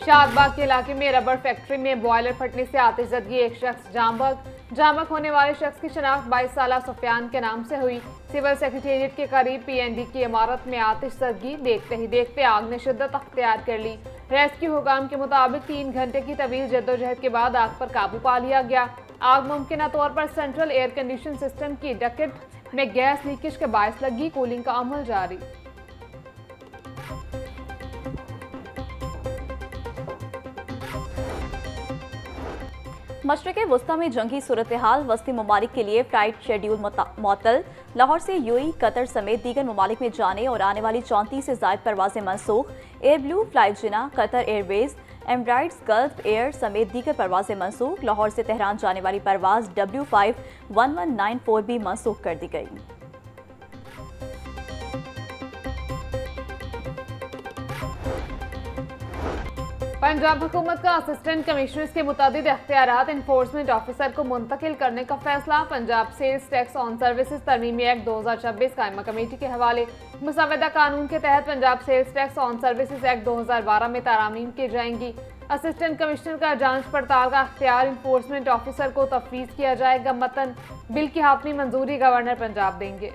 शादबाग के इलाके में रबर फैक्ट्री में बॉयलर फटने से आतिशज़दगी, एक शख्स जाम होने वाले शख्स की शनाख्त 22 साला सुफियान के नाम से हुई। सिविल सेक्रेटेरिएट के करीब पीएनडी की इमारत में आतिशज़दगी, देखते ही देखते आग ने शिद्दत अख्तियार कर ली। रेस्क्यू हुकाम के मुताबिक 3 घंटे की तवील जद्दोजहद के बाद आग पर काबू पा लिया गया। आग मुमकिन तौर पर सेंट्रल एयर कंडीशन सिस्टम की डक्ट में गैस लीकेज के बायस लगी। कूलिंग का अमल जारी। मशरिक़ वस्ता में जंगी सूरत हाल, वस्ती ममालिक के लिए फ्लाइट शेड्यूल मुअत्तल। लाहौर से यूएई, कतर समेत दीगर ममालिक में जाने और आने वाली 34 से ज़ायद परवाजें मनसूख। एयर ब्लू, फ्लाइट जिना, कतर एयरवेज, एमराइट्स, गल्फ एयर समेत दीगर परवाजें मनसूख। लाहौर से तेहरान जाने वाली परवाज W51194 भी मनसूख कर दी गई। पंजाब हुकूमत का असिस्टेंट कमिश्नर्स के मुताबिक इख्तियारात इन्फोर्समेंट ऑफिसर को मुंतकिल करने का फैसला। Punjab sales tax on services तरमीमी एक्ट 2026 कायमा कमेटी के हवाले। मुसवदा कानून के तहत Punjab sales tax on services act 2012 में तारामीम की जाएंगी। असिस्टेंट कमिश्नर का जांच पड़ताल का अख्तियार इन्फोर्समेंट ऑफिसर को तफवीज किया जाएगा। मतन बिल की हातमी मंजूरी गवर्नर पंजाब देंगे।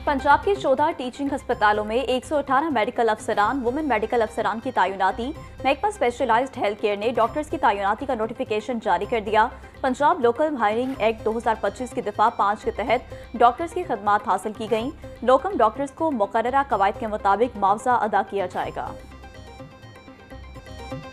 पंजाब के 14 टीचिंग अस्पतालों में 118 मेडिकल अफसरान, वुमेन मेडिकल अफसरान की तैनाती। महकमा स्पेशलाइज्ड हेल्थ केयर ने डॉक्टर्स की तैनाती का नोटिफिकेशन जारी कर दिया। पंजाब लोकल हायरिंग एक्ट 2025 की दफा 5 के तहत डॉक्टर्स की खदमात हासिल की गईं। लोकम डॉक्टर्स को मुकर्ररा कवायद के मुताबिक मुआवजा अदा किया जाएगा।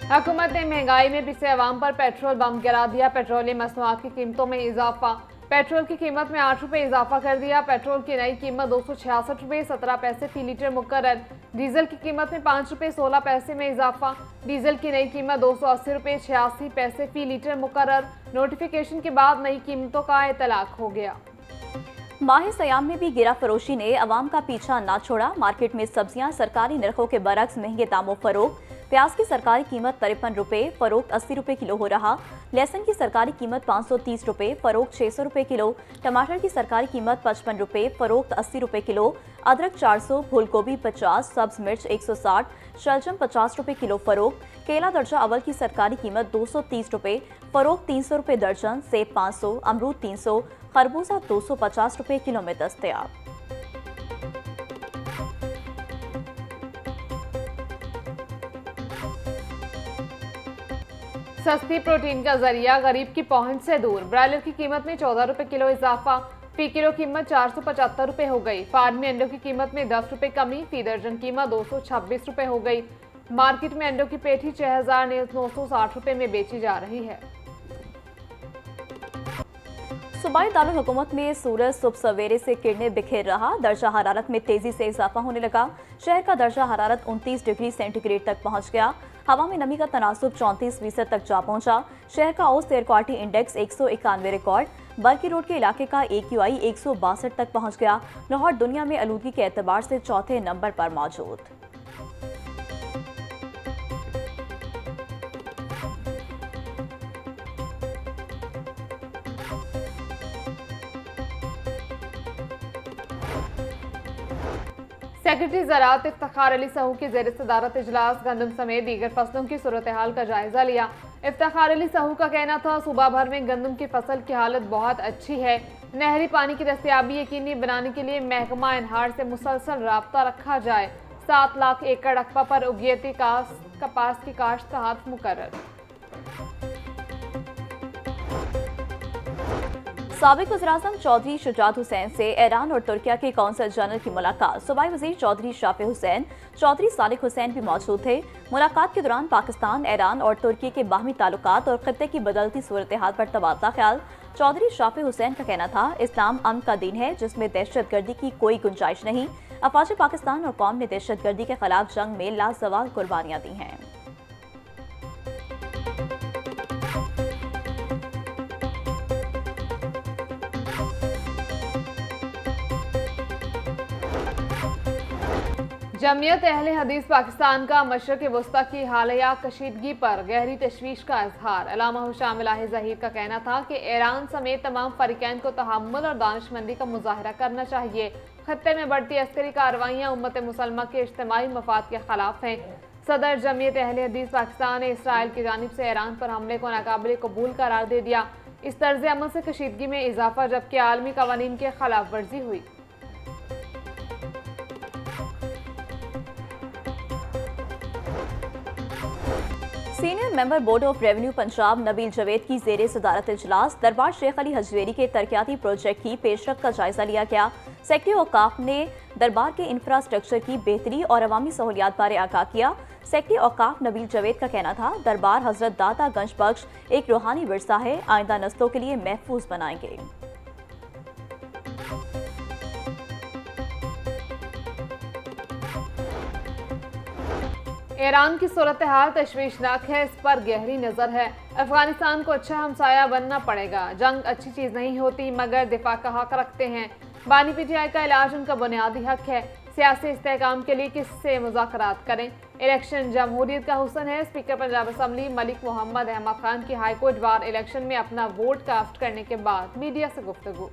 हुकूमत ने महंगाई में पिसे अवाम पर पेट्रोल बम गिरा दिया। पेट्रोलियम मसनूआत की कीमतों में इजाफा। पेट्रोल की कीमत में 8 रुपये इजाफा कर दिया। पेट्रोल की नई कीमत 266 रुपये 17 पैसे फी लीटर मुकर्रर। डीजल की कीमत में 5 रुपये 16 पैसे में इजाफा। डीजल की नई कीमत 280 रुपये 86 पैसे फी लीटर मुकर्रर। नोटिफिकेशन के बाद नई कीमतों का इतलाक हो गया। माह सयाम में भी गिरा फरोशी ने अवाम का पीछा ना छोड़ा। मार्केट में सब्जियां सरकारी नरखों के बरक्स महंगे दामों फरोख्त। प्याज की सरकारी कीमत 53 रुपये, फरोख्त 80 रुपये किलो हो रहा। लहसुन की सरकारी कीमत 530 रुपये, फरोख्त 600 रुपये किलो। टमाटर की सरकारी कीमत 55 रुपये, फरोख्त 80 रुपये किलो। अदरक 400, फूल गोभी 50, सब्ज मिर्च 160, शलजम 50 रुपये किलो फरोख्त। केला दर्जा अव्वल की सरकारी कीमत 230 रुपये, फरोख्त 300 रुपये दर्जन। सेब 500, अमरूद 300, खरबूजा 250 रुपये किलो में दस्तयाब। सस्ती प्रोटीन का जरिया, गरीब की पहुंच से दूर। ब्रायलर की कीमत में 14 रुपये किलो इजाफा। फी किलो कीमत 475 रुपये हो गई। फार्मी अंडों की कीमत में 10 रुपये कमी। फी दर्जन कीमत 226 रुपये हो गई। मार्केट में अंडों की पेठी 6960 रुपये में बेची जा रही है। सूबाई दारुल हुकूमत में सूरज सुबह सवेरे से किरणें बिखेर रहा। दर्जा हरारत में तेजी से इजाफा होने लगा। शहर का दर्जा हरारत 29 डिग्री सेंटीग्रेड तक पहुंच गया। हवा में नमी का तनासुब 34% तक जा पहुंचा। शहर का औसत air quality index 191 record. बर्की road के इलाके का AQI 162 तक पहुंच गया। लाहौर दुनिया में आलूदगी के एतबार से चौथे नंबर पर मौजूद। सेक्रेटरी ज़राअत इफ्तिखार अली सहू की ज़ेर सदारत इजलास गंदम समेत दीगर फसलों की सूरत हाल का जायजा लिया। इफ्तिखार अली सहू का कहना था, सूबा भर में गंदम की फसल की हालत बहुत अच्छी है। नहरी पानी की दस्तयाबी यकीनी बनाने के लिए महकमा इनहार से मुसलसल राब्ता रखा जाए। 7 लाख एकड़ रकबा पर उगियती कपास की काश्त का हाथ मुकर्रर। साबिक वज़ीर-ए-आज़म चौधरी शुजात हुसैन से ईरान और तुर्किया के कौंसल जनरल की मुलाकात। सूबाई वज़ीर चौधरी शाफी हुसैन, चौधरी सालिक हुसैन भी मौजूद थे। मुलाकात के दौरान पाकिस्तान, ईरान और तुर्की के बाहमी ताल्लुकात और खत्ते की बदलती सूरत हाल पर तबादला ख्याल। चौधरी शाफी हुसैन का कहना था, इस्लाम अमन का दीन है जिसमें दहशत गर्दी की कोई गुंजाइश नहीं। अफवाज पाकिस्तान और कौम ने दहशत गर्दी के खिलाफ जंग में लाजवाल कुर्बानियां दी हैं। जमियत अहले हदीस पाकिस्तान का मशरक़ वस्ता की हालिया कशीदगी पर गहरी तशवीश का इजहार। अल्लामा हुशाम इलाही ज़हीर का कहना था कि ईरान समेत तमाम फरीकैन को तहम्मुल और दानिशमंदी का मुजाहरा करना चाहिए। खत्ते में बढ़ती अस्करी कार्रवाइयाँ उम्मत मुसलमा के इज्तिमाई मफाद के खिलाफ हैं। सदर जमीयत अहले हदीस पाकिस्तान ने इसराइल की जानिब से ईरान पर हमले को नाकाबिल कबूल करार दे दिया। इस तर्ज अमल से कशीदगी में इजाफा जबकि आलमी कवानीन के खिलाफ वर्जी हुई। Senior member board of revenue Punjab Nabeel Javed की जेर सदारत इजलास दरबार शेख अली हजवेरी के तरक्याती प्रोजेक्ट की पेशरफ का जायजा लिया गया। सेक्रेटरी औकाफ ने दरबार के इंफ्रास्ट्रक्चर की बेहतरी और अवामी सहूलियात बारे आगाह किया। सेक्रेटरी औकाफ नबील जवेद का कहना था, दरबार हजरत दाता गंज बख्श एक रूहानी विरसा है, आइंदा नस्लों के लिए महफूज बनाएंगे। ईरान की सूरत हाल तशवीशनाक है, इस पर गहरी नजर है। अफगानिस्तान को अच्छा हमसाया बनना पड़ेगा। जंग अच्छी चीज नहीं होती मगर दिफा का हक रखते हैं। बानी पीटीआई का इलाज उनका बुनियादी हक है। सियासी इस्तेहकाम के लिए किससे मुज़ाकरात करें। इलेक्शन जमहूरियत का हुसन है। स्पीकर पंजाब असम्बली मलिक मोहम्मद अहमद खान की हाईकोर्ट बार इलेक्शन में अपना वोट कास्ट करने के बाद मीडिया से गुफ्तगू।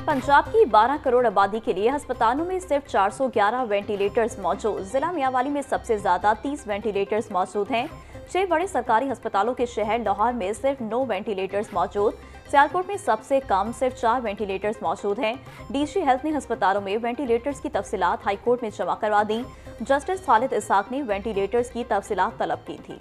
पंजाब की 12 करोड़ आबादी के लिए अस्पतालों में सिर्फ 411 वेंटिलेटर्स मौजूद। जिला मियावाली में सबसे ज्यादा 30 वेंटिलेटर्स मौजूद हैं। 6 बड़े सरकारी अस्पतालों के शहर लाहौर में सिर्फ 9 वेंटिलेटर्स मौजूद। सियालकोट में सबसे कम सिर्फ 4 वेंटिलेटर्स मौजूद हैं। डीजी हेल्थ ने अस्पतालों में वेंटिलेटर्स की तफसीलात हाईकोर्ट में जमा करवा दी। जस्टिस खालिद इसाक ने वेंटिलेटर्स की तफसीलात तलब की थी।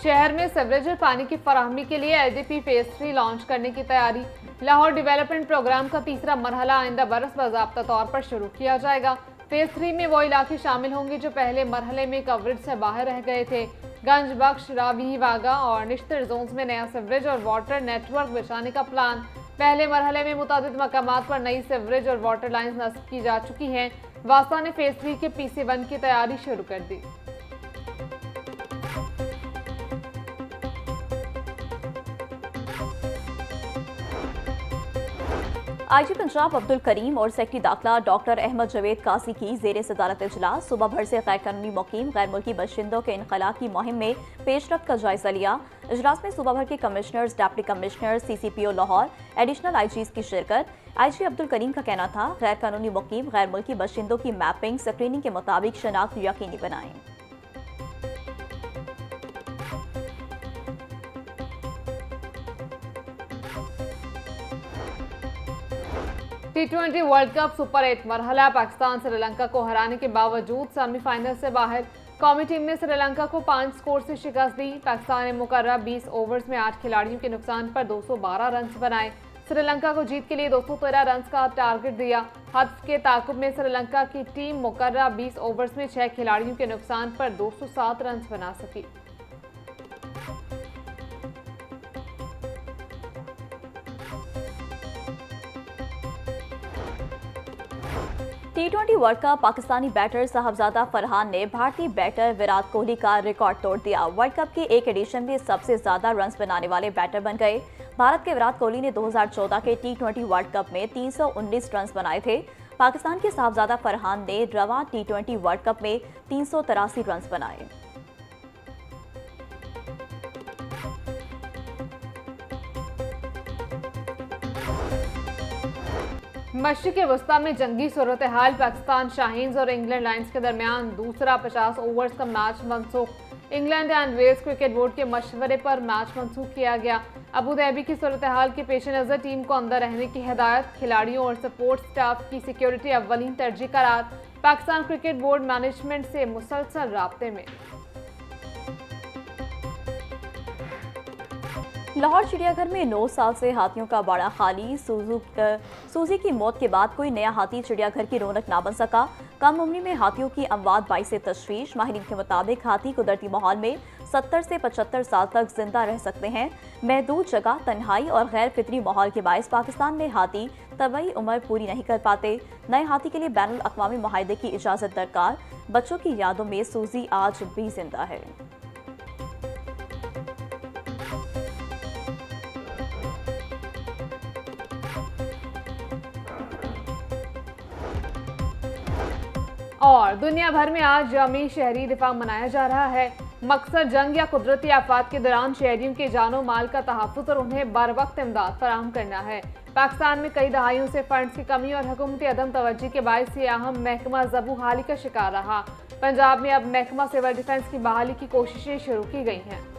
शहर में सीवरेज और पानी की फराहमी के लिए एलडीपी फेज 3 लॉन्च करने की तैयारी। लाहौर डेवलपमेंट प्रोग्राम का तीसरा मरहला आइंदा बरस बाज़ाब्ता तौर पर शुरू किया जाएगा। फेज 3 में वो इलाके शामिल होंगे जो पहले मरहले में कवरेज से बाहर रह गए थे। गंज बख्श, रावी, वागा और निश्तर जोन्स में नया सीवरेज और वाटर नेटवर्क बिछाने का प्लान। पहले मरहले में मुतादिद मकामात पर नई सीवरेज और वाटर लाइन नस्ब की जा चुकी हैं। वास्ता ने फेज 3 के PC1 की तैयारी शुरू कर दी। आईजी पंजाब अब्दुल करीम और सेक्रेटरी दाखिला डॉक्टर अहमद जवेद काजी की जेर सदारत इजलास सुबह भर से गैर कानूनी मुकीम गैर मुल्की बशिंदों के इनखला की मुहिम में पेशरफ्त का जायजा लिया। इजलास में सुबह भर के commissioners, deputy commissioners, CCPO Lahore, additional IGs की शिरकत। IG अब्दुल करीम का कहना था, गैर कानूनी मुकीम गैर मुल्की बशिंदों की मैपिंग स्क्रीनिंग के मुताबिक शनाख्त यकीनी बनाएं। T20 वर्ल्ड कप सुपर 8 मरहला पाकिस्तान श्रीलंका को हराने के बावजूद सेमीफाइनल से बाहर। कौमी टीम ने श्रीलंका को 5 स्कोर से शिकस्त दी। पाकिस्तान ने मुकर्रर 20 ओवर्स में 8 खिलाड़ियों के नुकसान पर 212 रन बनाए। श्रीलंका को जीत के लिए 213 रन का टारगेट दिया। हत्फ के ताकुब में श्रीलंका की टीम मुकर्रर 20 ओवर्स में 6 खिलाड़ियों के नुकसान पर 207 रन बना सकी। T20 world cup Pakistani batter Sahibzada Farhan ने भारतीय बैटर विराट कोहली का रिकॉर्ड तोड़ दिया। वर्ल्ड कप के एक एडिशन में सबसे ज्यादा रन्स बनाने वाले बैटर बन गए। भारत के विराट कोहली ने 2014 के T20 वर्ल्ड कप में 319 रन्स बनाए थे। पाकिस्तान के साहबजादा फरहान ने रवां T20 वर्ल्ड कप में 383 रन्स बनाए। मशरिक़ वस्ता में जंगी सूरत हाल। पाकिस्तान शाहीन्स और इंग्लैंड लायंस के दरमियान दूसरा 50 ओवर्स का मैच मनसूख। England and Wales cricket board के मशवरे पर मैच मनसूख किया गया। अबू धाबी की सूरत हाल के पेश नज़र टीम को अंदर रहने की हिदायत। खिलाड़ियों और सपोर्ट स्टाफ की सिक्योरिटी अव्वलीन तरजीह करार। पाकिस्तान क्रिकेट बोर्ड मैनेजमेंट से मुसलसल राब्ते में। लाहौर चिड़ियाघर में 9 साल से हाथियों का बाड़ा खाली। सूजी की मौत के बाद कोई नया हाथी चिड़ियाघर की रौनक ना बन सका। कम उम्री में हाथियों की अमवात बाइसे तशवीश। माहिरीन के मुताबिक हाथी कुदरती माहौल में 70 से 75 साल तक जिंदा रह सकते हैं। महदूद जगह, तन्हाई और गैर फितरी माहौल के बायस पाकिस्तान में हाथी तबई उम्र पूरी नहीं कर पाते। नए हाथी के लिए बैनुल अक़वामी मुआहदे की इजाज़त दरकार। बच्चों की यादों में सूजी आज भी जिंदा है। और दुनिया भर में आज यौम शहरी दिफा मनाया जा रहा है। मकसद जंग या कुदरती आफात के दौरान शहरियों के जानो माल का तहफ़्फ़ुज़ और उन्हें बर वक्त इमदाद फराहम करना है। पाकिस्तान में कई दहाइयों से फंड्स की कमी और हुकूमती अदम तवज्जी के बायस ये अहम महकमा ज़बू हाली का शिकार रहा। पंजाब में अब महकमा सिविल डिफेंस की बहाली की कोशिशें शुरू की गई हैं।